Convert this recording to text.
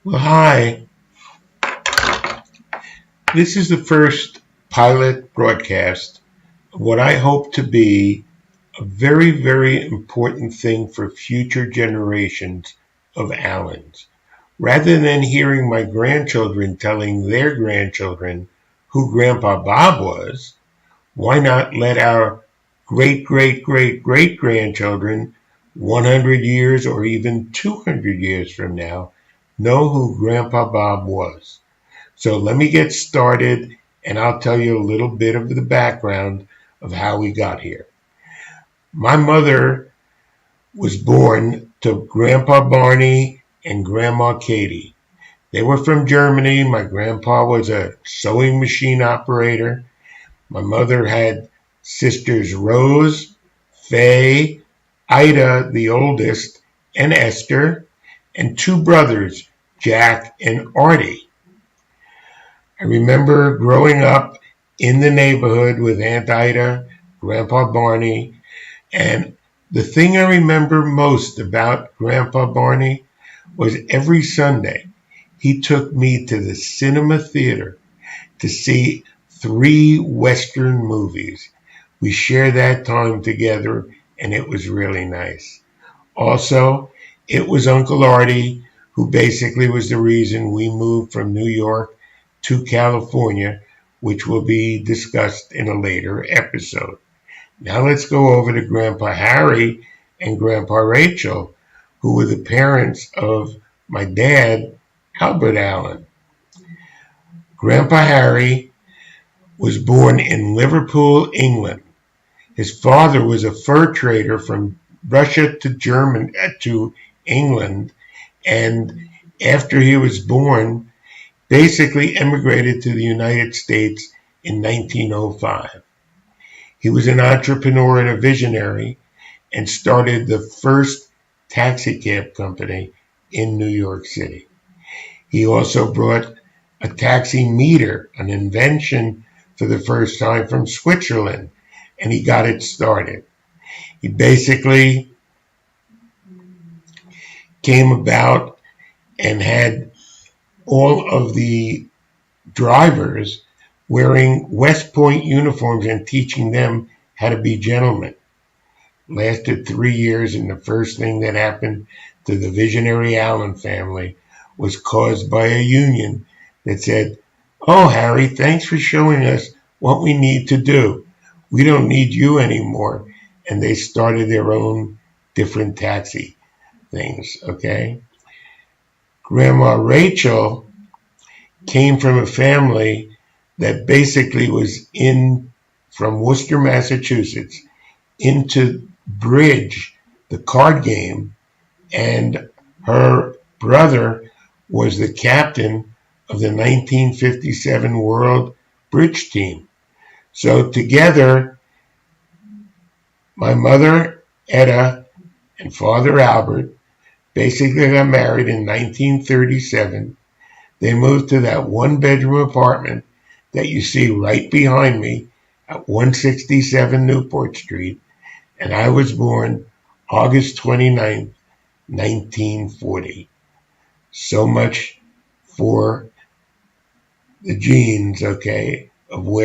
Well, hi. This is the first pilot broadcast of what I hope to be a very, very important thing for future generations of Allens. Rather than hearing my grandchildren telling their grandchildren who Grandpa Bob was, why not let our great, great, great, great grandchildren 100 years or even 200 years from now know who Grandpa Bob was? So let me get started and I'll tell you a little bit of the background of how we got here. My mother was born to Grandpa Barney and Grandma Katie. They were from Germany. My grandpa was a sewing machine operator. My mother had sisters Rose, Faye, Ida, the oldest, and Esther, and two brothers, Jack and Artie. I remember growing up in the neighborhood with Aunt Ida, Grandpa Barney, and the thing I remember most about Grandpa Barney was every Sunday he took me to the cinema theater to see 3 Western movies. We shared that time together and it was really nice. Also, it was Uncle Artie who basically was the reason we moved from New York to California, which will be discussed in a later episode. Now let's go over to Grandpa Harry and Grandpa Rachel, who were the parents of my dad, Albert Allen. Grandpa Harry was born in Liverpool, England. His father was a fur trader from Russia to England, and after he was born, basically emigrated to the United States in 1905. He was an entrepreneur and a visionary and started the first taxi cab company in New York City. He also brought a taxi meter, an invention for the first time from Switzerland, and he got it started. He basically came about and had all of the drivers wearing West Point uniforms and teaching them how to be gentlemen. Lasted 3 years, and the first thing that happened to the visionary Allen family was caused by a union that said, "Oh, Harry, thanks for showing us what we need to do. We don't need you anymore." And they started their own different taxi things, okay? Grandma Rachel came from a family that basically was from Worcester, Massachusetts, into bridge, the card game, and her brother was the captain of the 1957 World Bridge team. So together, my mother, Etta, and father, Albert, basically got married in 1937. They moved to that one-bedroom apartment that you see right behind me at 167 Newport Street, and I was born August 29th, 1940. So much for the genes, okay, of where